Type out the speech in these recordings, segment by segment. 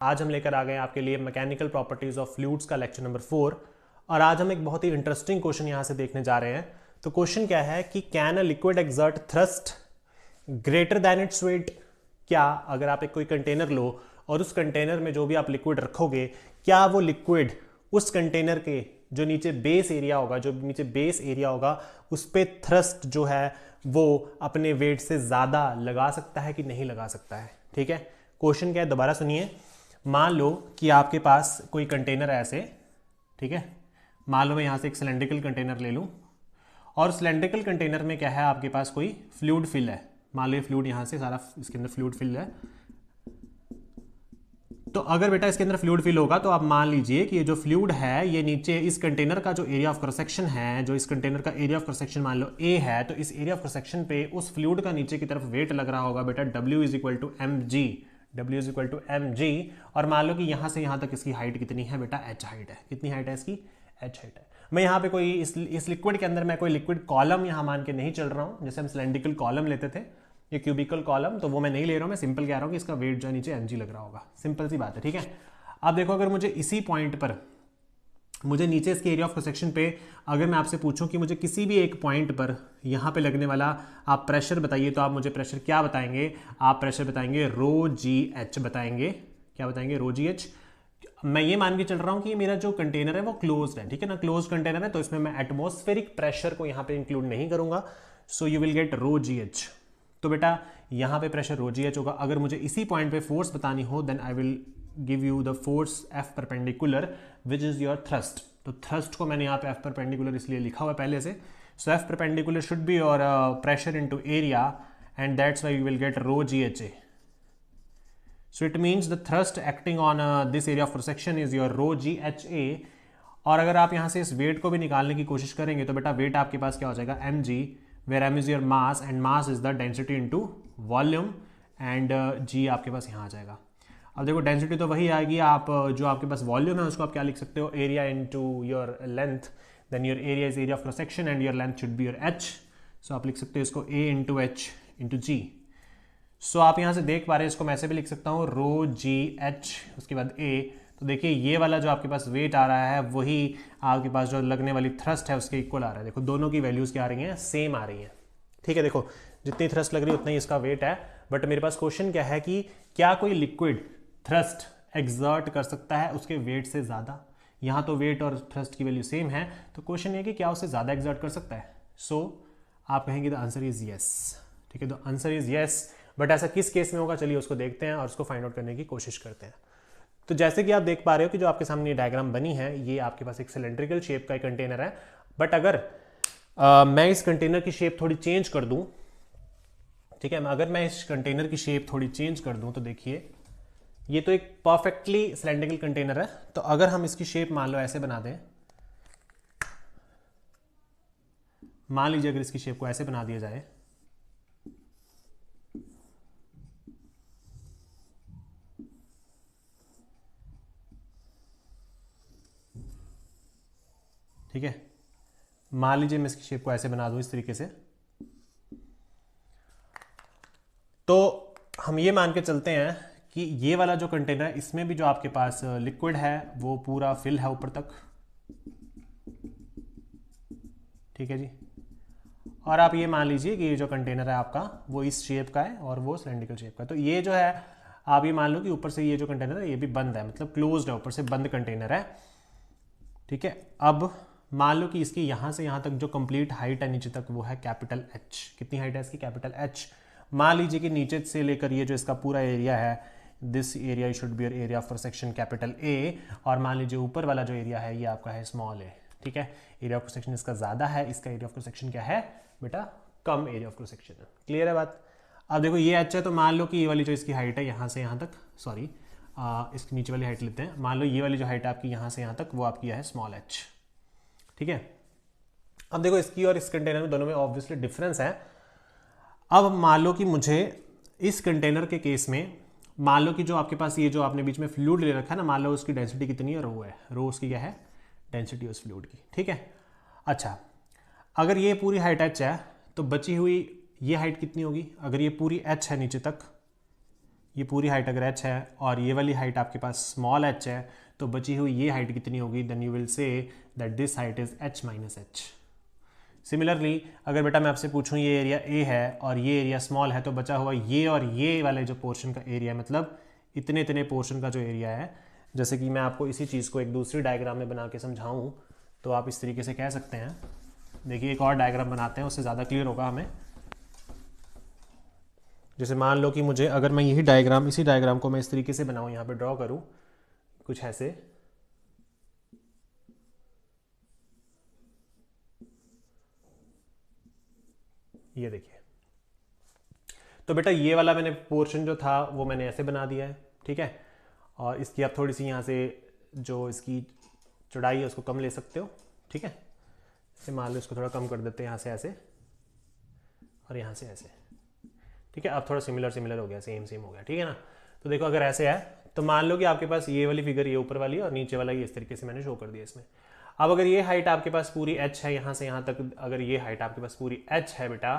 आज हम लेकर आ गए आपके लिए मैकेनिकल प्रॉपर्टीज ऑफ फ्लूइड्स का लेक्चर नंबर 4। और आज हम एक बहुत ही इंटरेस्टिंग क्वेश्चन यहां से देखने जा रहे हैं। तो क्वेश्चन क्या है कि can a liquid exert thrust greater than its wait. क्या अगर आप एक कोई कंटेनर लो और उस कंटेनर में जो भी आप लिक्विड रखोगे, क्या वो लिक्विड उस कंटेनर के जो नीचे बेस एरिया होगा उस पे थ्रस्ट जो है वो अपने वेट से ज़्यादा लगा सकता है कि नहीं लगा सकता है। ठीक है, क्वेश्चन क्या है दोबारा सुनिए। मान लो कि आपके पास कोई कंटेनर है ऐसे, ठीक है। मान लो मैं यहाँ से एक सिलेंड्रिकल कंटेनर ले लूँ और सिलेंड्रिकल कंटेनर में क्या है, आपके पास कोई फ्लूइड फिल है। मान लो ये फ्लूइड यहाँ से सारा इसके अंदर फ्लूइड फिल है। तो अगर बेटा इसके अंदर फ्लूइड फिल होगा तो आप मान लीजिए कि ये जो फ्लूइड है ये नीचे इस कंटेनर का जो एरिया ऑफ क्रॉस सेक्शन है, जो इस कंटेनर का एरिया ऑफ क्रॉस सेक्शन मान लो ए है, तो इस एरिया ऑफ क्रॉस सेक्शन पे उस फ्लूइड का नीचे की तरफ वेट लग रहा होगा बेटा W is equal to M G. और मान लो कि यहाँ से यहाँ तक इसकी हाइट कितनी है बेटा, h हाइट है। कितनी हाइट है इसकी, h हाइट है। मैं यहाँ पे कोई इस लिक्विड के अंदर मैं कोई लिक्विड कॉलम यहाँ मान के नहीं चल रहा हूँ, जैसे हम सिलेंड्रिकल कॉलम लेते थे, ये क्यूबिकल कॉलम, तो वो मैं नहीं ले रहा हूँ। मैं सिंपल कह रहा हूँ कि इसका वेट जो है नीचे mg लग रहा होगा। सिंपल सी बात है, ठीक है। अब देखो, अगर मुझे इसी पॉइंट पर मुझे नीचे इसके एरिया ऑफ क्रॉस सेक्शन पे अगर मैं आपसे पूछूं कि मुझे किसी भी एक पॉइंट पर यहाँ पे लगने वाला आप प्रेशर बताइए, तो आप मुझे प्रेशर क्या बताएंगे? आप प्रेशर बताएंगे रो जी एच बताएंगे। क्या बताएंगे? रो जी एच। मैं ये मान के चल रहा हूँ कि मेरा जो कंटेनर है वो क्लोज्ड है, ठीक है ना, क्लोज कंटेनर है, तो इसमें मैं एटमॉस्फेरिक प्रेशर को यहाँ पे इंक्लूड नहीं करूंगा। So you will get rho ji H. तो बेटा यहाँ पे प्रेशर रो जी एच होगा। अगर मुझे इसी पॉइंट पे फोर्स बतानी हो then I will give you the force F perpendicular which is your thrust. तो थ्रस्ट को मैंने यहाँ पे एफ परपेंडिकुलर इसलिए लिखा हुआ है पहले से। So F perpendicular should be your pressure into area and that's why you will get rho ji H A. So it means the thrust acting on this area of cross section is your rho g h a. और अगर आप यहाँ से इस wait को भी निकालने की कोशिश करेंगे तो बेटा वेट आपके पास क्या हो जाएगा, mg, where m is your mass and mass is the density into volume and g आपके पास यहाँ आ जाएगा। अब देखो डेंसिटी तो वही आएगी, आप जो आपके पास वॉल्यूम है उसको आप क्या लिख सकते हो, area into your length, then your area is area of cross section and your length should be your h। So आप लिख सकते हो इसको a into H into G. So आप यहाँ से देख पा रहे हैं, इसको मैं ऐसे भी लिख सकता हूँ रो जी एच उसके बाद ए। तो देखिए ये वाला जो आपके पास वेट आ रहा है वही आपके पास जो लगने वाली थ्रस्ट है उसके इक्वल आ रहा है। देखो दोनों की वैल्यूज क्या आ रही हैं, सेम आ रही हैं, ठीक है। देखो जितनी थ्रस्ट लग रही है उतना ही इसका वेट है। बट मेरे पास क्वेश्चन क्या है कि क्या कोई लिक्विड थ्रस्ट एक्सर्ट कर सकता है उसके वेट से ज़्यादा? यहाँ तो वेट और थ्रस्ट की वैल्यू सेम है, तो क्वेश्चन है कि क्या उससे ज़्यादा एक्सर्ट कर सकता है। सो आप कहेंगे द आंसर इज येस, ठीक है, the answer is yes. But ऐसा किस केस में होगा, चलिए उसको देखते हैं और उसको फाइंड आउट करने की कोशिश करते हैं। तो जैसे कि आप देख पा रहे हो कि जो आपके सामने डायग्राम बनी है, ये आपके पास एक सिलेंड्रिकल शेप का एक कंटेनर है। बट अगर मैं इस कंटेनर की शेप थोड़ी चेंज कर दूं, ठीक है, अगर मैं इस कंटेनर की शेप थोड़ी चेंज कर दूं तो देखिए ये तो एक परफेक्टली सिलेंड्रिकल कंटेनर है। तो अगर हम इसकी शेप मान लो ऐसे बना दें, मान लीजिए अगर इसकी शेप को ऐसे बना दिया जाए, ठीक है, मान लीजिए मैं इसकी शेप को ऐसे बना दूं इस तरीके से, तो हम ये मान के चलते हैं कि ये वाला जो कंटेनर है इसमें भी जो आपके पास लिक्विड है वो पूरा फिल है ऊपर तक, ठीक है जी। और आप ये मान लीजिए कि ये जो कंटेनर है आपका वो इस शेप का है और वो सिलेंड्रिकल शेप का है। तो ये जो है आप ये मान लो कि ऊपर से ये जो कंटेनर है ये भी बंद है, मतलब क्लोज्ड है, ऊपर से बंद कंटेनर है, ठीक है। अब मान लो कि इसकी यहाँ से यहाँ तक जो कंप्लीट हाइट है नीचे तक वो है कैपिटल H। कितनी हाइट है इसकी, कैपिटल H। मान लीजिए कि नीचे से लेकर ये जो इसका पूरा एरिया है, this area should be your area of cross section capital A, और मान लीजिए ऊपर वाला जो एरिया है ये आपका है स्मॉल a, ठीक है। एरिया ऑफ क्रॉस सेक्शन इसका ज़्यादा है, इसका एरिया ऑफ क्रॉस सेक्शन क्या है बेटा, कम एरिया ऑफ क्रॉस सेक्शन है। क्लियर है बात? अब देखो ये H है, तो मान लो कि ये वाली जो इसकी हाइट है यहाँ से यहाँ तक, सॉरी इसकी नीचे वाली हाइट लेते हैं, मान लो ये वाली जो हाइट है आपकी यहाँ से यहाँ तक वो आपकी है स्मॉल h, ठीक है। अब देखो इसकी और इस कंटेनर में दोनों में ऑब्वियसली डिफरेंस है। अब मान लो कि मुझे इस कंटेनर के केस में मान लो कि जो आपके पास ये जो आपने बीच में फ्लूइड ले रखा है ना, मान लो उसकी डेंसिटी कितनी है, रो है, रो उसकी क्या है, डेंसिटी उस फ्लूइड की, ठीक है। अच्छा, अगर ये पूरी हाइट h है तो बची हुई ये हाइट कितनी होगी, अगर ये पूरी h है नीचे तक ये पूरी हाइट अगर h है और ये वाली हाइट आपके पास स्मॉल h है, तो बची हुई ये हाइट कितनी होगी? Then you will say that this height is h minus H. Similarly अगर बेटा मैं आपसे पूछूं ये एरिया A है और ये एरिया स्मॉल है, तो बचा हुआ ये और ये वाले जो पोर्शन का एरिया, मतलब इतने इतने पोर्शन का जो एरिया है, जैसे कि मैं आपको इसी चीज़ को एक दूसरी डायग्राम में बना के समझाऊं तो आप इस तरीके से कह सकते हैं। देखिए एक और डायग्राम बनाते हैं, उससे ज़्यादा क्लियर होगा हमें। जैसे मान लो कि मुझे, अगर मैं इसी डायग्राम को मैं इस तरीके से बनाऊं, यहाँ पे ड्रॉ करूं कुछ ऐसे, ये देखिए। तो बेटा ये वाला मैंने पोर्शन जो था वो मैंने ऐसे बना दिया है, ठीक है। और इसकी आप थोड़ी सी यहाँ से जो इसकी चौड़ाई है उसको कम ले सकते हो, ठीक है। इसे मान लो इसको थोड़ा कम कर देते हैं, यहाँ से ऐसे और यहाँ से ऐसे, ठीक है। अब थोड़ा सिमिलर हो गया, सेम हो गया, ठीक है ना। तो देखो अगर ऐसे है तो मान लो कि आपके पास ये वाली फिगर ये ऊपर वाली और नीचे वाला ये इस तरीके से मैंने शो कर दिया इसमें। अब अगर ये हाइट आपके पास पूरी h है, यहाँ से यहाँ तक अगर ये हाइट आपके पास पूरी h है बेटा,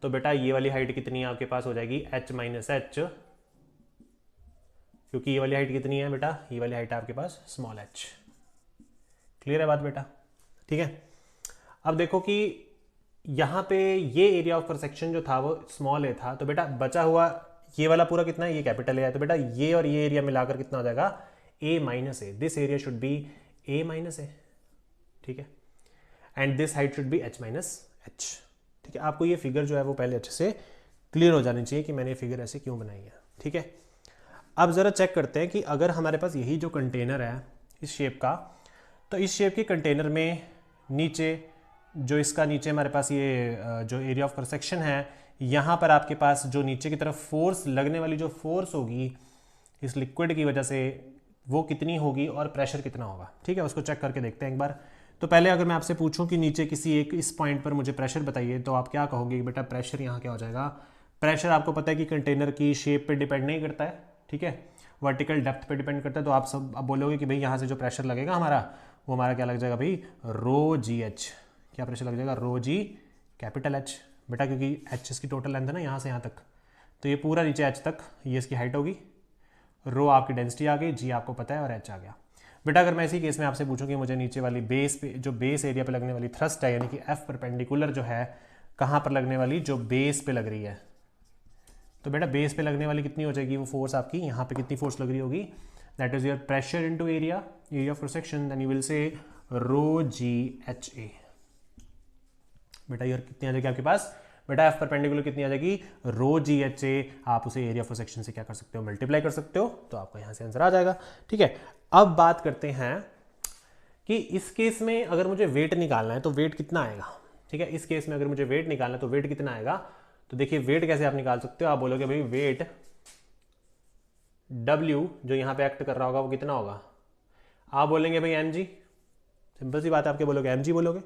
तो बेटा ये वाली हाइट कितनी है आपके पास? हो जाएगी h माइनस एच, क्योंकि ये वाली हाइट कितनी है बेटा? ये वाली हाइट आपके पास स्मॉल h। क्लियर है बात बेटा? ठीक है। अब देखो कि यहाँ पे ये एरिया ऑफ परसेक्शन जो था वो स्मॉल a था, तो बेटा बचा हुआ ये वाला पूरा कितना है? ये कैपिटल है, तो बेटा ये और ये एरिया मिलाकर कितना हो जाएगा? a minus A. This area should be a minus A, ठीक है। And this height should be h minus h, ठीक है। आपको ये फिगर जो है वो पहले अच्छे से क्लियर हो जानी चाहिए कि मैंने ये फिगर ऐसे क्यों बनाई है, ठीक है। अब ज़रा चेक करते हैं कि अगर हमारे पास यही जो कंटेनर है इस शेप का, तो इस शेप के कंटेनर में नीचे जो इसका नीचे हमारे पास ये जो एरिया ऑफ परसेक्शन है, यहाँ पर आपके पास जो नीचे की तरफ फोर्स लगने वाली जो फोर्स होगी इस लिक्विड की वजह से, वो कितनी होगी और प्रेशर कितना होगा, ठीक है। उसको चेक करके देखते हैं एक बार। तो पहले अगर मैं आपसे पूछूं कि नीचे किसी एक इस पॉइंट पर मुझे प्रेशर बताइए, तो आप क्या कहोगे? बेटा प्रेशर यहाँ क्या हो जाएगा? प्रेशर आपको पता है कि कंटेनर की शेप पे डिपेंड नहीं करता है, ठीक है, वर्टिकल डेप्थ पे डिपेंड करता है। तो आप सब अब बोलोगे कि भाई यहाँ से जो प्रेशर लगेगा हमारा, वो हमारा क्या लग जाएगा भाई? रो जी एच। क्या प्रेशर लग जाएगा? रो जी कैपिटल एच बेटा, क्योंकि एच इसकी टोटल लेंथ है ना यहाँ से यहाँ तक, तो ये पूरा नीचे एच तक ये इसकी हाइट होगी। रो आपकी डेंसिटी आ गई, जी आपको पता है, और एच आ गया। बेटा अगर मैं इसी केस में आपसे पूछूं कि मुझे नीचे वाली बेस पे जो बेस एरिया पे लगने वाली थ्रस्ट है, यानी कि एफ परपेंडिकुलर जो है कहाँ पर लगने वाली? जो बेस पे लग रही है, तो बेटा बेस पे लगने वाली कितनी हो जाएगी वो फोर्स आपकी? यहाँ पे कितनी फोर्स लग रही होगी? That is your pressure into area of cross section, then you will say rho ji H A. बेटा ये कितनी आ जाएगी आपके पास? बेटा एफ परपेंडिकुलर कितनी आ जाएगी? रो जी एच ए। आप उसे एरिया ऑफ सेक्शन से क्या कर सकते हो? मल्टीप्लाई कर सकते हो, तो आपका यहाँ से आंसर आ जाएगा, ठीक है। अब बात करते हैं कि इस केस में अगर मुझे वेट निकालना है तो वेट कितना आएगा, ठीक है। इस केस में अगर मुझे वेट निकालना है तो वेट कितना आएगा? तो देखिए वेट कैसे आप निकाल सकते हो? आप बोलोगे भाई वेट W जो यहाँ पे एक्ट कर रहा होगा वो कितना होगा? आप बोलेंगे भाई mg, सिंपल सी बात है, आपके बोलोगे mg बोलोगे।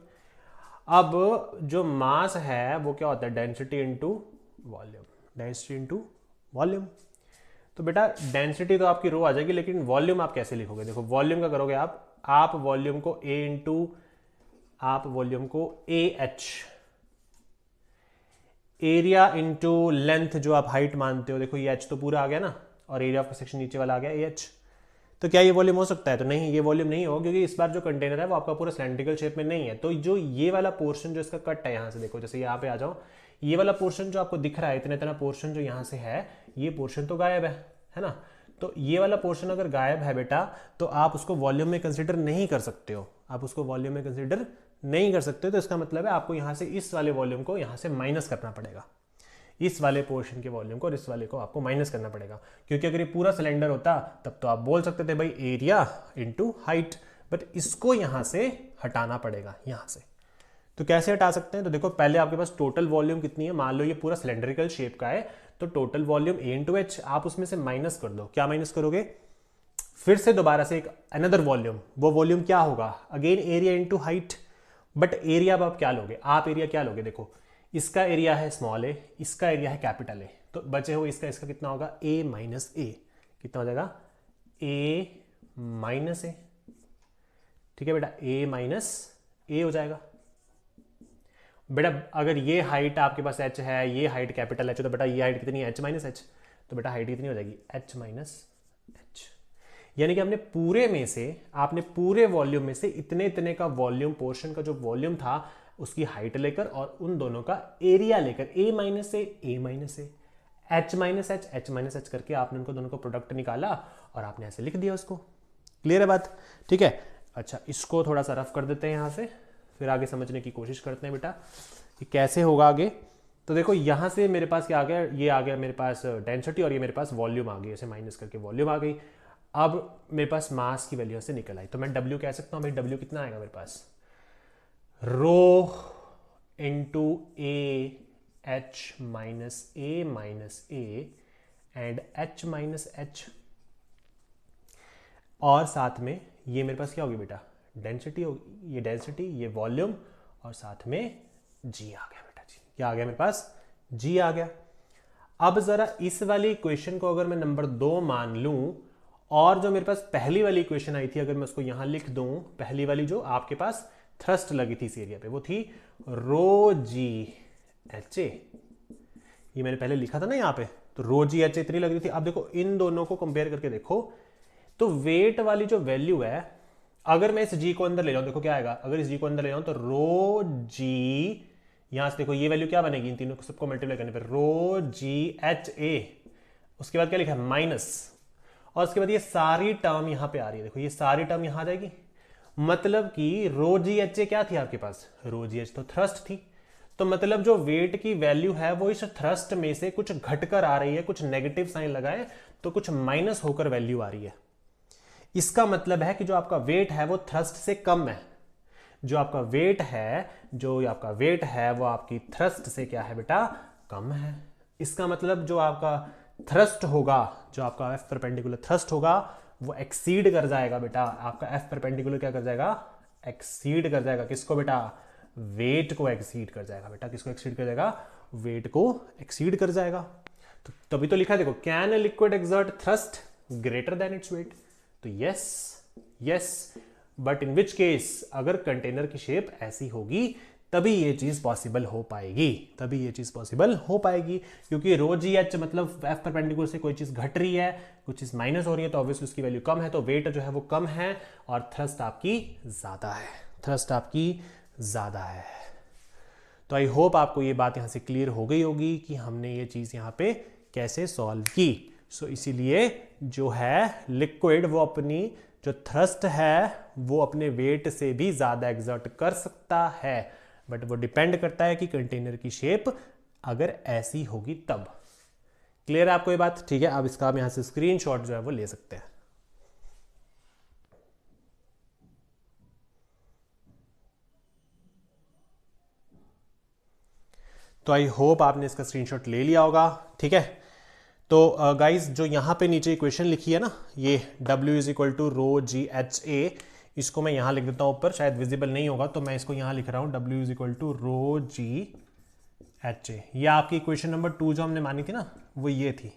अब जो मास है वो क्या होता है? Density into volume, density into volume. तो बेटा डेंसिटी तो आपकी रो आ जाएगी, लेकिन वॉल्यूम आप कैसे लिखोगे? देखो वॉल्यूम का करोगे आप वॉल्यूम को A इंटू आप वॉल्यूम को AH, एरिया इंटू लेंथ जो आप हाइट मानते हो, देखो ये H तो पूरा आ गया ना, और एरिया ऑफ सेक्शन नीचे वाला आ गया AH। तो क्या ये वॉल्यूम हो सकता है? तो नहीं, ये वॉल्यूम नहीं होगा, क्योंकि इस बार जो कंटेनर है वो आपका पूरा सिलेंड्रिकल शेप में नहीं है। तो जो ये वाला पोर्शन जो इसका कट है यहाँ से, देखो जैसे यहाँ पे आ जाओ, ये वाला पोर्शन जो आपको दिख रहा है, इतना इतना पोर्शन जो यहाँ से है, ये पोर्शन तो गायब है ना। तो ये वाला पोर्शन अगर गायब है बेटा, तो आप उसको वॉल्यूम में कंसिडर नहीं कर सकते हो, आप उसको वॉल्यूम में कंसिडर नहीं कर सकते। तो इसका मतलब है आपको यहाँ से इस वाले वॉल्यूम को यहाँ से माइनस करना पड़ेगा, इस वाले पोर्शन के वॉल्यूम को और इस वाले को आपको माइनस करना पड़ेगा। क्योंकि अगर ये पूरा सिलेंडर होता तब तो आप बोल सकते थे भाई एरिया इनटू हाइट, बट इसको यहाँ से हटाना पड़ेगा यहाँ से। तो कैसे हटा सकते हैं? तो देखो पहले आपके पास टोटल वॉल्यूम कितनी है, मान लो ये पूरा सिलेंड्रिकल शेप का है, तो total volume A into H, आप उसमें से माइनस कर दो। क्या माइनस करोगे? फिर से दोबारा से एक अनदर वॉल्यूम, वो वॉल्यूम क्या होगा? Again area into height, but area अब आप क्या लोगे? आप एरिया क्या लोगे? देखो इसका एरिया है स्मॉल ए, इसका एरिया है कैपिटल ए, तो बचे हुए इसका कितना होगा? A माइनस ए। कितना हो जाएगा? A माइनस ए, ठीक है बेटा, A माइनस ए हो जाएगा। बेटा अगर ये हाइट आपके पास h है, ये हाइट कैपिटल H, तो बेटा ये हाइट कितनी है? H minus H. तो बेटा हाइट कितनी हो जाएगी h माइनस h। यानी कि आपने पूरे वॉल्यूम में से इतने इतने का वॉल्यूम पोर्शन का जो वॉल्यूम था उसकी हाइट लेकर और उन दोनों का एरिया लेकर a minus A h minus h करके आपने उनको दोनों का प्रोडक्ट निकाला और आपने ऐसे लिख दिया उसको। क्लियर है बात? ठीक है। अच्छा, इसको थोड़ा सा रफ कर देते हैं यहाँ से, फिर आगे समझने की कोशिश करते हैं बेटा कि कैसे होगा आगे। तो देखो यहाँ से मेरे पास क्या आ गया, ये आ गया मेरे पास डेंसिटी और ये मेरे पास वॉल्यूम आ गई, ऐसे माइनस करके वॉल्यूम आ गई। अब मेरे पास मास की वैल्यू से निकल आई, तो मैं W कह सकता हूँ भाई, W कितना आएगा मेरे पास, rho into A h minus A and h minus h, और साथ में ये मेरे पास क्या होगी बेटा, डेंसिटी होगी, ये डेंसिटी, ये वॉल्यूम, और साथ में g आ गया बेटा। जी क्या आ गया मेरे पास, g आ गया। अब जरा इस वाली इक्वेशन को अगर मैं नंबर 2 मान लूं और जो मेरे पास पहली वाली इक्वेशन आई थी अगर मैं उसको यहां लिख दूं, पहली वाली जो आपके पास थ्रस्ट लगी थी इस एरिया पे, वो थी रो जी एच ए, ये मैंने पहले लिखा था ना यहाँ पे, तो रो जी एच ए इतनी लग रही थी। अब देखो इन दोनों को कंपेयर करके देखो, तो वेट वाली जो वैल्यू है, अगर मैं इस जी को अंदर ले जाऊं, देखो क्या आएगा, अगर इस जी को अंदर ले जाऊं तो रो जी, यहां से देखो ये वैल्यू क्या बनेगी, इन तीनों को सबको मल्टीप्लाई करने पर रो जी एच ए, उसके बाद क्या लिखा है माइनस, और उसके बाद ये सारी टर्म यहां पे आ रही है, देखो ये सारी टर्म यहां आ जाएगी। मतलब कि रो जी एच ए क्या थी आपके पास, रो जी एच तो थ्रस्ट थी, तो मतलब जो वेट की वैल्यू है वो इस थ्रस्ट में से कुछ घटकर आ रही है, कुछ नेगेटिव साइन लगाए तो कुछ माइनस होकर वैल्यू आ रही है। इसका मतलब है कि जो आपका वेट है वो थ्रस्ट से कम है, जो आपका वेट है वो आपकी थ्रस्ट से क्या है बेटा, कम है। इसका मतलब जो आपका थ्रस्ट होगा, जो आपका एफ परपेंडिकुलर थ्रस्ट होगा वो एक्सीड कर जाएगा बेटा, आपका एफ परपेंडिकुलर क्या कर जाएगा, एक्सीड कर जाएगा, किसको बेटा, वेट को एक्सीड कर जाएगा बेटा, किसको एक्सीड कर जाएगा, वेट को एक्सीड कर जाएगा। तो तभी तो लिखा है देखो, can a liquid exert thrust greater than its weight, तो yes, but in which case, अगर कंटेनर की शेप ऐसी होगी तभी ये चीज पॉसिबल हो पाएगी, क्योंकि रो जी एच मतलब एफ परपेंडिकुलर से कोई चीज घट रही है, कुछ चीज माइनस हो रही है, तो ऑब्वियसली उसकी वैल्यू कम है, तो वेट जो है वो कम है और थ्रस्ट आपकी ज्यादा है। तो आई होप आपको ये बात यहां से क्लियर हो गई होगी कि हमने ये चीज यहां पे कैसे सॉल्व की। सो इसीलिए जो है लिक्विड वो अपनी जो थ्रस्ट है वो अपने वेट से भी ज्यादा एग्जर्ट कर सकता है, बट वो डिपेंड करता है कि कंटेनर की शेप अगर ऐसी होगी तब। क्लियर है आपको ये बात? ठीक है, अब इसका हम यहां से स्क्रीनशॉट जो है वो ले सकते हैं। तो आई होप आपने इसका स्क्रीनशॉट ले लिया होगा। ठीक है, तो गाइज जो यहाँ पे नीचे इक्वेशन लिखी है ना, ये W is equal to rho ji H A, इसको मैं यहाँ लिख देता हूँ ऊपर, शायद विजिबल नहीं होगा, तो मैं इसको यहाँ लिख रहा हूँ W is equal to rho ji H A. ये आपकी इक्वेशन नंबर 2 जो हमने मानी थी ना, वो ये थी।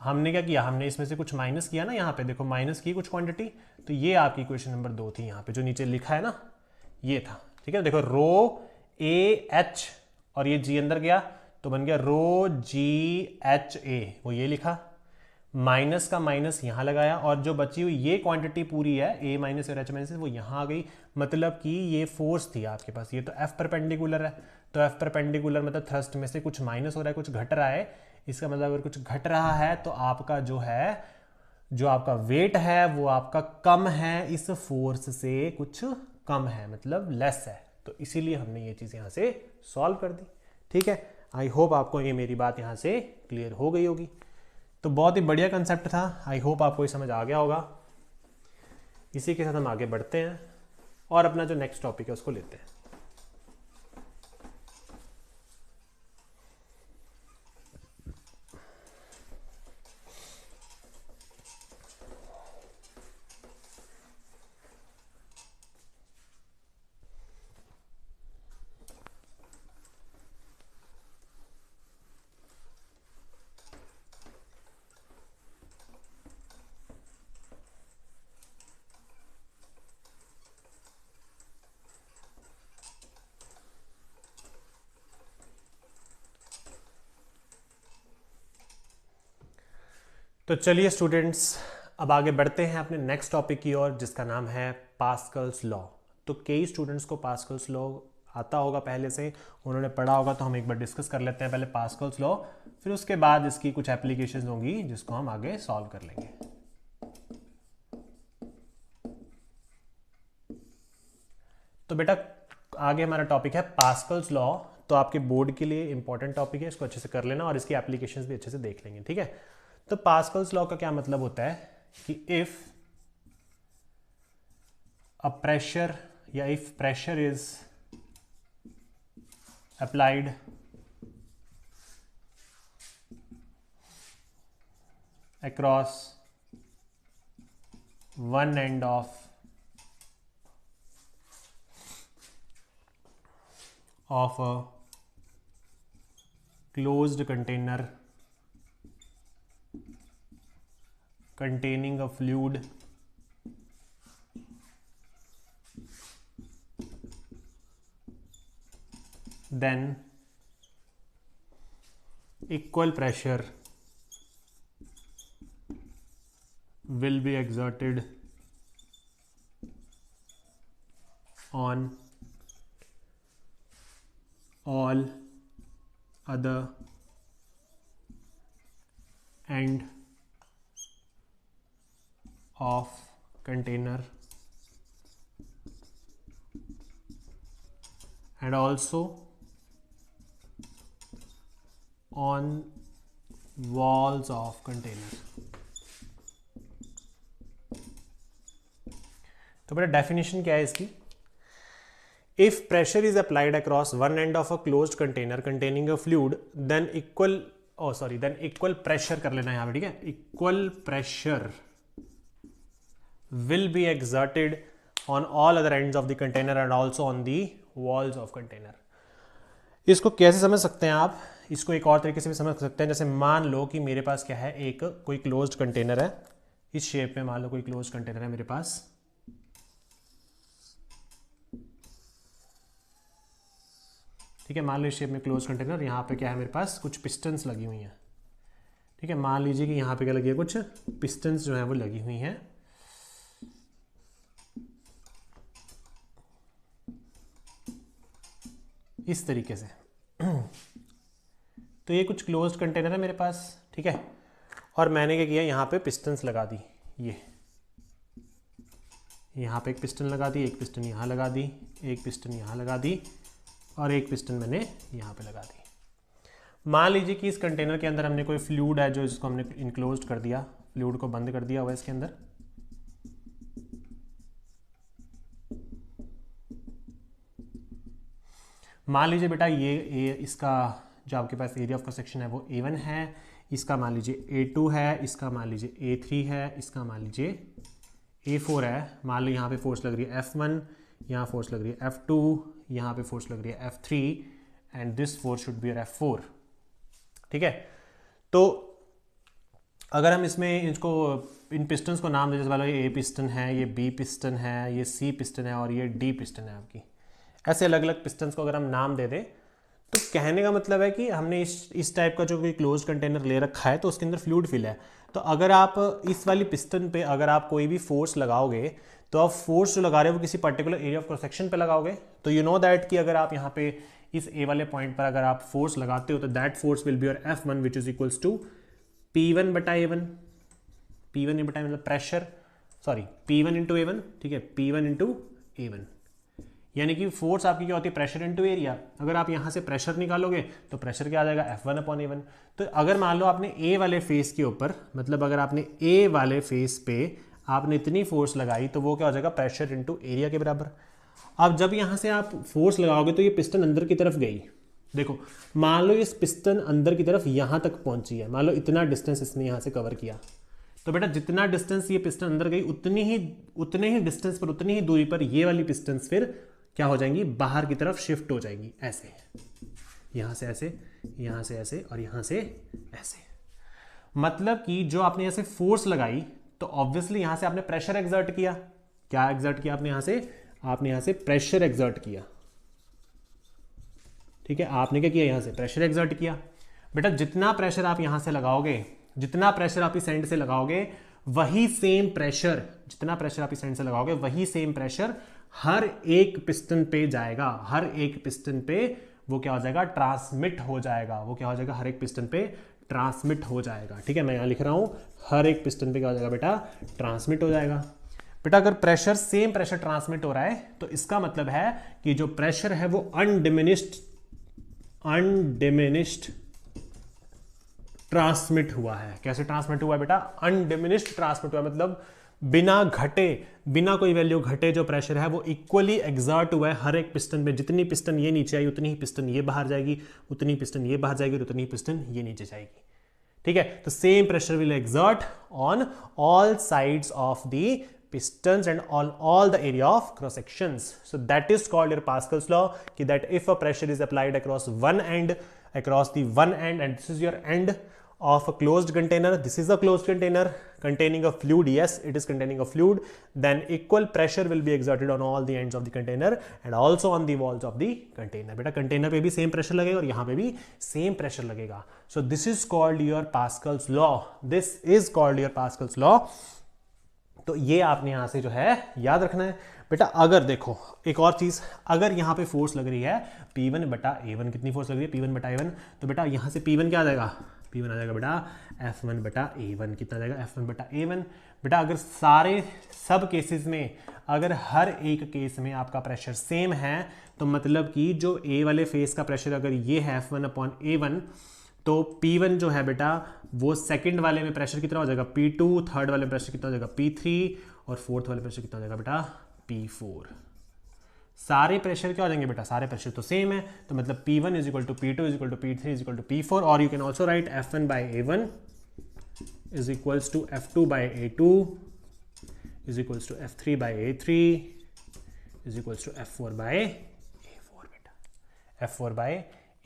हमने क्या किया, हमने इसमें से कुछ माइनस किया ना, यहाँ पे देखो माइनस की कुछ क्वांटिटी, तो ये आपकी इक्वेशन नंबर 2 थी, यहाँ पे जो नीचे लिखा है ना ये था। ठीक है, देखो रो ए एच और ये जी अंदर गया तो बन गया रो जी एच ए, वो ये लिखा, माइनस का माइनस यहां लगाया, और जो बची हुई ये क्वांटिटी पूरी है ए माइनस और एच माइनस वो यहां आ गई। मतलब कि ये फोर्स थी आपके पास, ये तो एफ परपेंडिकुलर है, तो एफ परपेंडिकुलर मतलब थ्रस्ट में से कुछ माइनस हो रहा है, कुछ घट रहा है। इसका मतलब अगर कुछ घट रहा है तो आपका जो है, जो आपका वेट है वो आपका कम है, इस फोर्स से कुछ कम है, मतलब लेस है। तो इसीलिए हमने ये चीज यहां से सॉल्व कर दी। ठीक है, आई होप आपको ये मेरी बात यहां से क्लियर हो गई होगी। तो बहुत ही बढ़िया कंसेप्ट था, आई होप आपको ये समझ आ गया होगा। इसी के साथ हम आगे बढ़ते हैं और अपना जो नेक्स्ट टॉपिक है उसको लेते हैं। तो चलिए स्टूडेंट्स, अब आगे बढ़ते हैं अपने नेक्स्ट टॉपिक की ओर, जिसका नाम है पास्कल्स लॉ। तो कई स्टूडेंट्स को पास्कल्स लॉ आता होगा, पहले से उन्होंने पढ़ा होगा, तो हम एक बार डिस्कस कर लेते हैं पहले पास्कल्स लॉ, फिर उसके बाद इसकी कुछ एप्लीकेशंस होंगी जिसको हम आगे सॉल्व कर लेंगे। तो बेटा आगे हमारा टॉपिक है पास्कल्स लॉ। तो आपके बोर्ड के लिए इंपॉर्टेंट टॉपिक है, इसको अच्छे से कर लेना और इसकी एप्लीकेशंस भी अच्छे से देख लेंगे, ठीक है। तो पास्कल्स लॉ का क्या मतलब होता है कि इफ अ प्रेशर या if pressure is applied across one end of a closed container containing a fluid then equal pressure will be exerted on all other end of container and also on walls of container। तो बेटा definition क्या है इसकी? If pressure is applied across one end of a closed container containing a fluid than equal pressure कर लेना यहां पे, ठीक है। Equal pressure will be exerted on all other ends of the container and also on the walls of container. इसको कैसे समझ सकते हैं आप? इसको एक और तरीके से भी समझ सकते हैं। जैसे मान लो कि मेरे पास क्या है, एक कोई क्लोज्ड कंटेनर है, इस शेप में मान लो कोई क्लोज्ड कंटेनर है मेरे पास, ठीक है। मान लो इस शेप में क्लोज कंटेनर, यहाँ पे क्या है मेरे पास कुछ पिस्टन्स लगी हुई हैं, ठीक है। मान लीजिए कि यहाँ पे क्या लगी है, कुछ पिस्टन्स जो है वो लगी हुई हैं। इस तरीके से तो ये कुछ क्लोज्ड कंटेनर है मेरे पास, ठीक है। और मैंने क्या किया, यहाँ पे पिस्टन्स लगा दी, ये यहाँ पे एक पिस्टन लगा दी, एक पिस्टन यहाँ लगा दी, एक पिस्टन यहाँ लगा दी और एक पिस्टन मैंने यहाँ पे लगा दी। मान लीजिए कि इस कंटेनर के अंदर हमने कोई फ्लूइड है जो इसको हमने इनक्लोज कर दिया, फ्लूइड को बंद कर दिया हुआ है इसके अंदर। मान लीजिए बेटा ये इसका जो आपके पास एरिया ऑफ क्रॉस सेक्शन है वो A1 है, इसका मान लीजिए A2 है, इसका मान लीजिए A3 है, इसका मान लीजिए A4 है। मान लो यहाँ पे फोर्स लग रही है F1, यहाँ फोर्स लग रही है F2, यहाँ पे फोर्स लग रही है F3 and this force should be F4, ठीक है। तो अगर हम इसमें इसको इन पिस्टन्स को नाम दे, जैसे मान लो ये A पिस्टन है, ये B पिस्टन है, ये C पिस्टन है और ये D पिस्टन है आपकी, ऐसे अलग अलग पिस्टन्स को अगर हम नाम दे दें, तो कहने का मतलब है कि हमने इस टाइप का जो कोई क्लोज कंटेनर ले रखा है तो उसके अंदर फ्लूइड फिल है। तो अगर आप इस वाली पिस्टन पे अगर आप कोई भी फोर्स लगाओगे, तो आप फोर्स जो लगा रहे हो वो किसी particular area of cross section पे लगाओगे। तो यू नो दैट कि अगर आप यहाँ पे इस ए वाले पॉइंट पर अगर आप फोर्स लगाते हो तो that force will be your F1 which is equals to P1 बटा A1। P1 बटा मतलब pressure, sorry P1 into A1, ठीक है, P1 इंटू A1, यानी कि फोर्स आपकी क्या होती है, प्रेशर इनटू एरिया। अगर आप यहाँ से प्रेशर निकालोगे तो प्रेशर क्या आ जाएगा, F1 अपॉन A1। तो अगर मान लो आपने ए वाले फेस के ऊपर, मतलब अगर आपने ए वाले फेस पे आपने इतनी फोर्स लगाई तो वो क्या हो जाएगा, प्रेशर इनटू एरिया के बराबर। अब जब यहाँ से आप फोर्स लगाओगे तो ये पिस्टन अंदर की तरफ गई, देखो मान लो इस पिस्टन अंदर की तरफ यहाँ तक पहुंची है, मान लो इतना डिस्टेंस इसने यहाँ से कवर किया, तो बेटा जितना डिस्टेंस ये पिस्टन अंदर गई उतने ही डिस्टेंस पर, उतनी ही दूरी पर ये वाली पिस्टन्स फिर क्या हो जाएंगी, बाहर की तरफ शिफ्ट हो जाएंगी, ऐसे यहाँ से ऐसे, यहाँ से ऐसे और यहाँ से ऐसे। मतलब कि जो आपने ऐसे फोर्स लगाई तो ऑब्वियसली यहाँ से आपने प्रेशर एक्सर्ट किया। क्या एक्सर्ट किया आपने यहाँ से, आपने यहाँ से प्रेशर एक्सर्ट किया, ठीक है। आपने क्या किया, यहाँ से प्रेशर एक्सर्ट किया। बेटा जितना प्रेशर आप यहाँ से लगाओगे जितना प्रेशर आप इस एंड से लगाओगे वही सेम प्रेशर, जितना प्रेशर आप इस एंड से लगाओगे वही सेम प्रेशर हर एक पिस्टन पे जाएगा, हर एक पिस्टन पे वो क्या हो जाएगा, ट्रांसमिट हो जाएगा। वो क्या हो जाएगा, हर एक पिस्टन पे ट्रांसमिट हो जाएगा। ठीक है, मैं यहां लिख रहा हूं हर एक पिस्टन पे क्या हो जाएगा बेटा, ट्रांसमिट हो जाएगा। बेटा अगर प्रेशर सेम प्रेशर ट्रांसमिट हो रहा है तो इसका मतलब है कि जो प्रेशर है वो अनडिमिनिश्ड ट्रांसमिट हुआ है। कैसे ट्रांसमिट हुआ है बेटा, अनडिमिनिश्ड ट्रांसमिट हुआ है, मतलब बिना घटे, बिना कोई वैल्यू घटे जो प्रेशर है वो इक्वली एग्जर्ट हुआ है हर एक पिस्टन में। जितनी पिस्टन ये नीचे आई उतनी ही पिस्टन ये बाहर जाएगी, उतनी पिस्टन ये बाहर जाएगी, उतनी ही पिस्टन ये नीचे जाएगी। ठीक है, तो same pressure will exert on all sides of the pistons and on all the area of cross sections. So that is called your Pascal's law, कि that if a pressure is applied across the one end and this is your end of a closed container, this is a closed container containing a fluid, yes it is containing a fluid, then equal pressure will be exerted on all the ends of the container and also on the walls of the container. बेटा container पे भी same pressure लगेगा और यहाँ पे भी same pressure लगेगा। So this is called your Pascal's law. This is called your Pascal's law. तो ये आपने यहां से जो है याद रखना है। बेटा अगर देखो एक और चीज, अगर यहां पे फोर्स लग रही है P1 बटा A1, कितनी फोर्स लग रही है P1 बटा A1, तो बेटा यहां से P1 क्या आ जाएगा, P1 आ जाएगा बेटा F1 बटा A1। कितना आ जाएगा, F1 बटा A1। बेटा अगर सब केसेस में अगर हर एक केस में आपका प्रेशर सेम है तो मतलब कि जो A वाले फेस का प्रेशर अगर ये है F1 अपॉन A1, तो P1 जो है बेटा वो सेकंड वाले में प्रेशर कितना हो जाएगा P2, थर्ड वाले में प्रेशर कितना हो जाएगा P3 और फोर्थ वाले प्रेशर कितना हो जाएगा बेटा P4। सारे प्रेशर क्या हो जाएंगे बेटा, सारे प्रेशर तो सेम है, तो मतलब P1 is equal to P2 is equal to P3 is equal to P4, और you can also write F1 by A1 is equals to F2 by A2 is equals to F3 by A3 is equals to F4 by A4 बेटा, F4 by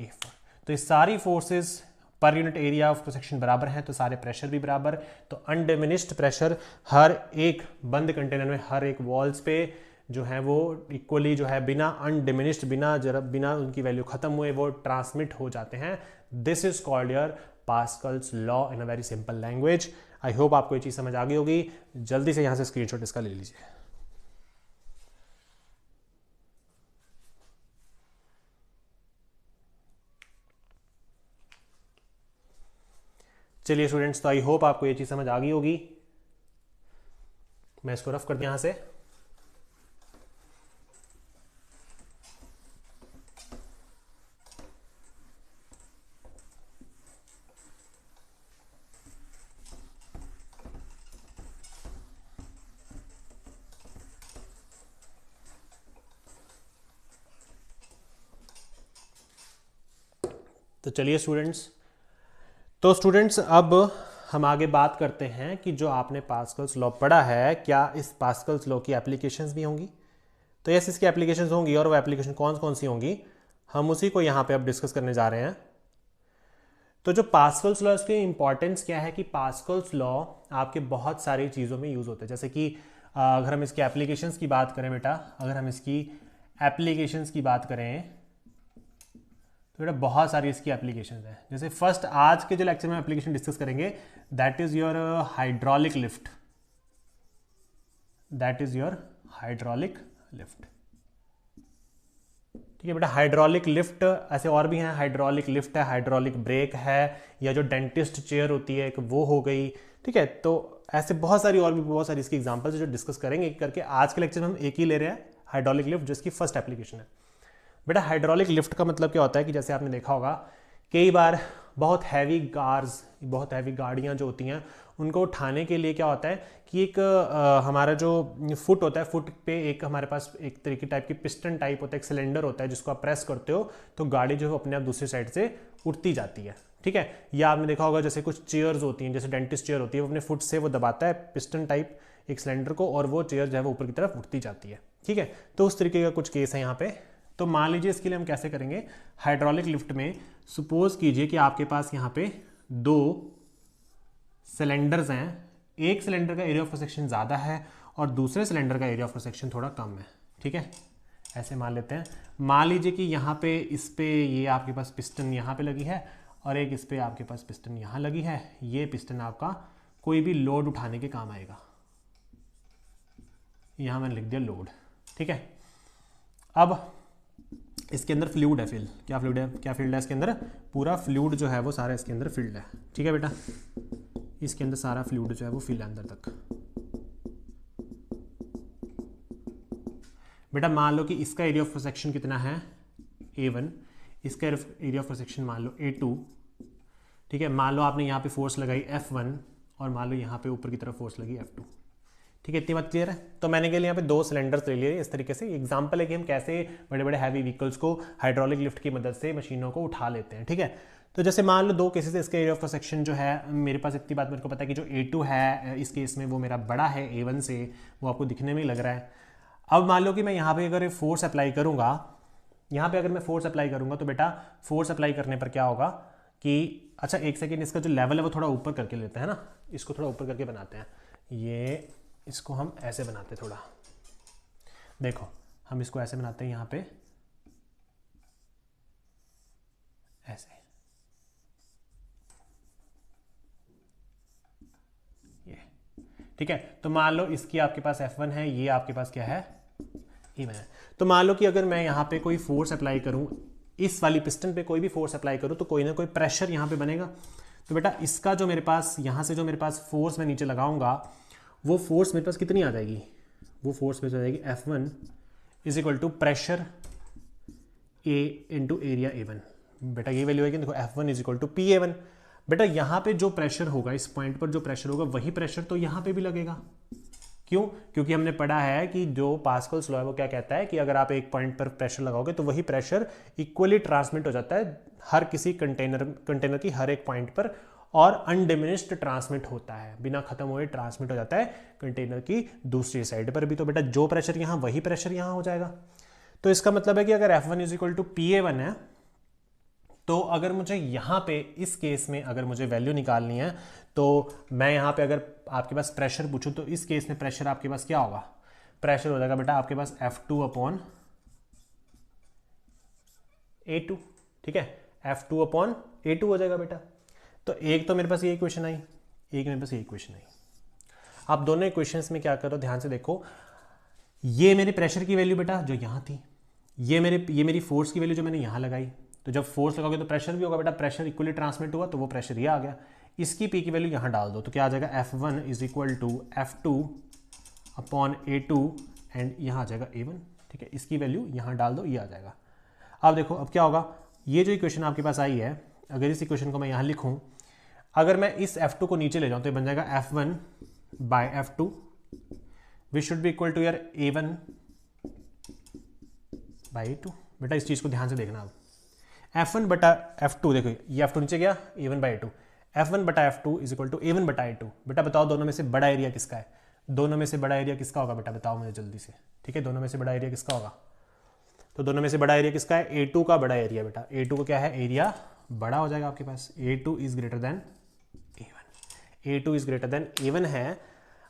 A4। तो ये सारी forces per unit area of cross section बराबर है तो सारे pressure भी बराबर, तो अनडिमिनिश्ड प्रेशर हर एक बंद कंटेनर में हर एक वॉल्स पे जो है वो इक्वली जो है बिना अनडिमिनिश्ड, बिना उनकी वैल्यू खत्म हुए वो ट्रांसमिट हो जाते हैं। This is called your Pascal's law in a very simple language. I hope आपको ये चीज समझ आ गई होगी। जल्दी से यहां से स्क्रीनशॉट इसका ले लीजिए। चलिए स्टूडेंट्स, तो आई होप आपको ये चीज समझ आ गई होगी। मैं इसको रफ कर दूं यहां से। तो चलिए स्टूडेंट्स अब हम आगे बात करते हैं कि जो आपने पास्कल्स लॉ पढ़ा है क्या इस पास्कल्स लॉ की एप्लीकेशंस भी होंगी। तो यस, इसकी एप्लीकेशंस होंगी, और वो एप्लीकेशन कौन कौन सी होंगी हम उसी को यहाँ पे अब डिस्कस करने जा रहे हैं। तो जो पास्कल्स लॉ, इसकी इंपॉर्टेंस क्या है कि पास्कल्स लॉ आपके बहुत सारी चीज़ों में यूज़ होते हैं। जैसे कि अगर हम इसकी एप्लीकेशंस की बात करें बेटा, अगर हम इसकी एप्लीकेशंस की बात करें तो बेटा बहुत सारी इसकी एप्लीकेशंस हैं। जैसे फर्स्ट आज के जो लेक्चर में एप्लीकेशन डिस्कस करेंगे that is your hydraulic lift, that is your hydraulic lift. ठीक है बेटा, हाइड्रोलिक लिफ्ट ऐसे और भी हैं, हाइड्रोलिक लिफ्ट है, हाइड्रोलिक ब्रेक है, या जो डेंटिस्ट चेयर होती है एक वो हो गई। ठीक है, तो ऐसे बहुत सारी और भी बहुत सारी इसकी एग्जांपल्स जो डिस्कस करेंगे करके। आज के लेक्चर में हम एक ही ले रहे हैं, हाइड्रोलिक लिफ्ट, जिसकी फर्स्ट एप्लीकेशन है। बेटा हाइड्रोलिक लिफ्ट का मतलब क्या होता है कि जैसे आपने देखा होगा कई बार बहुत हैवी गाड़ियाँ जो होती हैं उनको उठाने के लिए क्या होता है कि एक हमारा जो फुट होता है, फुट पे एक हमारे पास एक तरीके टाइप की पिस्टन टाइप होता है, एक सिलेंडर होता है जिसको आप प्रेस करते हो तो गाड़ी जो है अपने आप दूसरी साइड से उठती जाती है। ठीक है, या आपने देखा होगा जैसे कुछ चेयर्स होती हैं, जैसे डेंटिस्ट चेयर होती है, वो अपने फुट से वो दबाता है पिस्टन टाइप एक सिलेंडर को और वो चेयर जो है वो ऊपर की तरफ उठती जाती है। ठीक है, तो उस तरीके का कुछ केस है यहाँ पे। तो मान लीजिए इसके लिए हम कैसे करेंगे, हाइड्रोलिक लिफ्ट में सपोज कीजिए कि आपके पास यहाँ पे दो सिलेंडर्स हैं, एक सिलेंडर का एरिया ऑफ क्रॉस सेक्शन ज़्यादा है और दूसरे सिलेंडर का एरिया ऑफ क्रॉस सेक्शन थोड़ा कम है। ठीक है, ऐसे मान लेते हैं। मान लीजिए कि यहाँ पे इस पे ये आपके पास पिस्टन यहाँ पे लगी है और एक इस पर आपके पास पिस्टन यहाँ लगी है। ये पिस्टन आपका कोई भी लोड उठाने के काम आएगा। यहाँ मैंने लिख दिया लोड, ठीक है। अब इसके अंदर फ्लूइड है, फिल क्या फ्लूइड है, क्या फील्ड है इसके अंदर, पूरा फ्लूइड जो है वो सारा इसके अंदर फील्ड है, ठीक है बेटा। इसके अंदर सारा फ्लूइड जो है वो फिल है अंदर तक। बेटा मान लो कि इसका एरिया ऑफ सेक्शन कितना है A1, इसका एरिया ऑफ सेक्शन मान लो A2, ठीक है। मान लो आपने यहाँ पे फोर्स लगाई F1 और मान लो यहाँ पे ऊपर की तरफ फोर्स लगी F2, ठीक है। इतनी बात क्लियर है। तो मैंने के लिए यहाँ पे 2 सिलेंडर्स ले लिए इस तरीके से। एग्जांपल है कि हम कैसे बड़े बड़े हैवी व्हीकल्स को हाइड्रोलिक लिफ्ट की मदद से मशीनों को उठा लेते हैं, ठीक है। तो जैसे मान लो 2 केसेस इसके एरिया ऑफ सेक्शन जो है मेरे पास इतनी बात मेरे को पता है कि जो A2 है इस केस में वो मेरा बड़ा है A1 से, वो आपको दिखने में ही लग रहा है। अब मान लो कि मैं यहाँ पे अगर फोर्स अप्लाई करूँगा, यहाँ पे अगर मैं फोर्स अप्लाई करूँगा तो बेटा फोर्स अप्लाई करने पर क्या होगा कि अच्छा एक सेकेंड, इसका जो लेवल है वो थोड़ा ऊपर करके लेते हैं ना, इसको थोड़ा ऊपर करके बनाते हैं। ये इसको हम ऐसे बनाते हैं थोड़ा, देखो हम इसको ऐसे बनाते हैं यहाँ पे ऐसे, ये ठीक है। तो मान लो इसकी आपके पास F1 है, ये आपके पास क्या है A1 है। तो मान लो कि अगर मैं यहाँ पे कोई फोर्स अप्लाई करूँ, इस वाली पिस्टन पे कोई भी फोर्स अप्लाई करूँ तो कोई ना कोई प्रेशर यहाँ पे बनेगा। तो बेटा इसका जो मेरे पास यहाँ से जो मेरे पास फोर्स मैं नीचे लगाऊंगा वो फोर्स मेरे पास कितनी आ जाएगी, वो फोर्स मेरे पास आ जाएगी F1 is equal to pressure A into area A1। बेटा ये वैल्यू आएगी, देखो F1 is equal to PA1। बेटा यहाँ पे जो प्रेशर होगा, इस पॉइंट पर जो प्रेशर होगा वही प्रेशर तो यहाँ पे भी लगेगा। क्यों? क्योंकि हमने पढ़ा है कि जो पास्कल्स लॉ है वो क्या कहता है कि अगर आप एक पॉइंट पर प्रेशर लगाओगे तो वही प्रेशर इक्वली ट्रांसमिट हो जाता है हर किसी कंटेनर की हर एक पॉइंट पर, और अनडिमिनिश्ड ट्रांसमिट होता है, बिना खत्म हुए ट्रांसमिट हो जाता है कंटेनर की दूसरी साइड पर भी। तो बेटा जो प्रेशर यहाँ वही प्रेशर यहाँ हो जाएगा। तो इसका मतलब है कि अगर F1 is equal to PA1 है तो अगर मुझे यहाँ पे इस केस में अगर मुझे वैल्यू निकालनी है तो मैं यहाँ पे अगर आपके पास प्रेशर पूछूं तो इस केस में प्रेशर आपके पास क्या होगा, प्रेशर हो जाएगा बेटा आपके पास F2 अपॉन A2, ठीक है। F2 अपॉन A2 हो जाएगा बेटा। तो एक तो मेरे पास ये इक्वेशन आई, एक मेरे पास ये इक्वेशन आई। आप दोनों इक्वेशंस में क्या करो, ध्यान से देखो, ये मेरे प्रेशर की वैल्यू बेटा जो यहाँ थी, ये मेरी फोर्स की वैल्यू जो मैंने यहाँ लगाई। तो जब फोर्स लगाओगे तो प्रेशर भी होगा बेटा, प्रेशर इक्वली ट्रांसमिट हुआ तो वो प्रेशर ये आ गया। इसकी P की वैल्यू यहाँ डाल दो तो क्या आ जाएगा, F1 is equal to F2 upon A2 and यहाँ आ जाएगा A1, ठीक है। इसकी वैल्यू यहाँ डाल दो, ये आ जाएगा। अब देखो अब क्या होगा, ये जो इक्वेशन आपके पास आई है, अगर इस इक्वेशन को मैं यहाँ लिखूँ, अगर मैं इस F2 को नीचे ले जाऊँ तो ये बन जाएगा F1 by F2 which should be equal to यार A1 बाई A2। बेटा इस चीज़ को ध्यान से देखना। अब F1 बटा F2, देखो ये F2 नीचे गया, A1 बाई A2, F1 बटा F2 is equal to A1 बटा A2। बेटा बताओ दोनों में से बड़ा एरिया किसका है, दोनों में से बड़ा एरिया किसका होगा बेटा, बताओ मुझे जल्दी से, ठीक है। दोनों में से बड़ा एरिया किसका होगा, तो दोनों में से बड़ा एरिया किसका है, A2 का बड़ा एरिया बेटा। A2 को क्या है, एरिया बड़ा हो जाएगा आपके पास, A2 is greater than A1, A2 is greater than A1 है।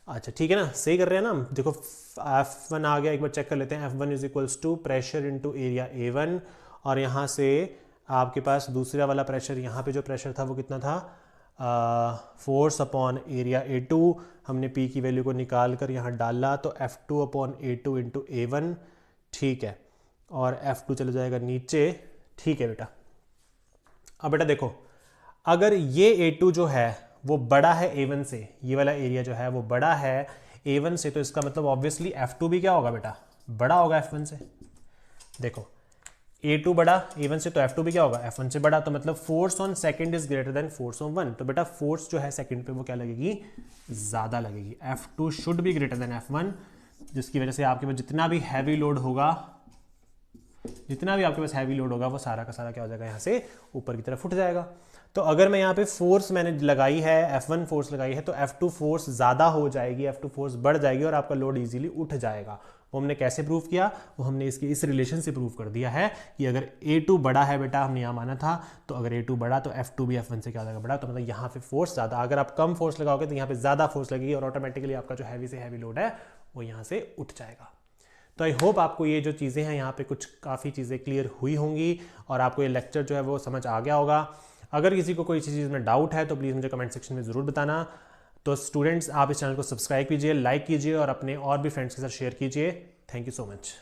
अच्छा ठीक है ना, सही कर रहे हैं ना हम। देखो F1 आ गया, एक बार चेक कर लेते हैं। F1 is equals to pressure into area A1, और यहाँ से आपके पास दूसरा वाला प्रेशर, यहाँ पे जो प्रेशर था वो कितना था, फोर्स अपॉन एरिया A2। हमने P की वैल्यू को निकाल कर यहाँ डाला तो F2 upon A2 into A1, ठीक है, और F2 चले जाएगा नीचे, ठीक है बेटा। अब बेटा देखो, अगर ये A2 जो है वो बड़ा है A1 से, ये वाला एरिया जो है वो बड़ा है A1 से, तो इसका मतलब ऑब्वियसली F2 भी क्या होगा बेटा, बड़ा होगा F1 से। देखो A2 बड़ा A1 से तो F2 भी क्या होगा, F1 से बड़ा। तो मतलब force on second is greater than force on 1। तो बेटा फोर्स जो है सेकंड पे वो क्या लगेगी, ज़्यादा लगेगी। F2 should be greater than F1, जिसकी वजह से आपके पास जितना भी हैवी लोड होगा, जितना भी आपके पास हैवी लोड होगा वो सारा का सारा क्या हो जाएगा, यहाँ से ऊपर की तरफ उठ जाएगा। तो अगर मैं यहाँ पे फोर्स मैंने लगाई है, F1 फोर्स लगाई है, तो F2 फोर्स ज़्यादा हो जाएगी, F2 फोर्स बढ़ जाएगी और आपका लोड इजीली उठ जाएगा। वो हमने कैसे प्रूव किया, वो हमने इसके इस रिलेशन से प्रूव कर दिया है कि अगर A2 बड़ा है बेटा, हमने यहाँ माना था, तो अगर A2 बड़ा तो F2 भी F1 से क्या हो जाएगा बड़ा। तो मतलब यहाँ पे फोर्स ज़्यादा, अगर आप कम फोर्स लगाओगे तो यहाँ पे ज़्यादा फोर्स लगेगी और ऑटोमेटिकली आपका जो हैवी से हैवी लोड है वो यहाँ से उठ जाएगा। तो आई होप आपको ये जो चीज़ें हैं यहाँ पे कुछ काफ़ी चीज़ें क्लियर हुई होंगी और आपको ये लेक्चर जो है वो समझ आ गया होगा। अगर किसी को कोई चीज़ में डाउट है तो प्लीज़ मुझे कमेंट सेक्शन में ज़रूर बताना। तो स्टूडेंट्स, आप इस चैनल को सब्सक्राइब कीजिए, लाइक कीजिए और अपने और भी फ्रेंड्स के साथ शेयर कीजिए। Thank you so much.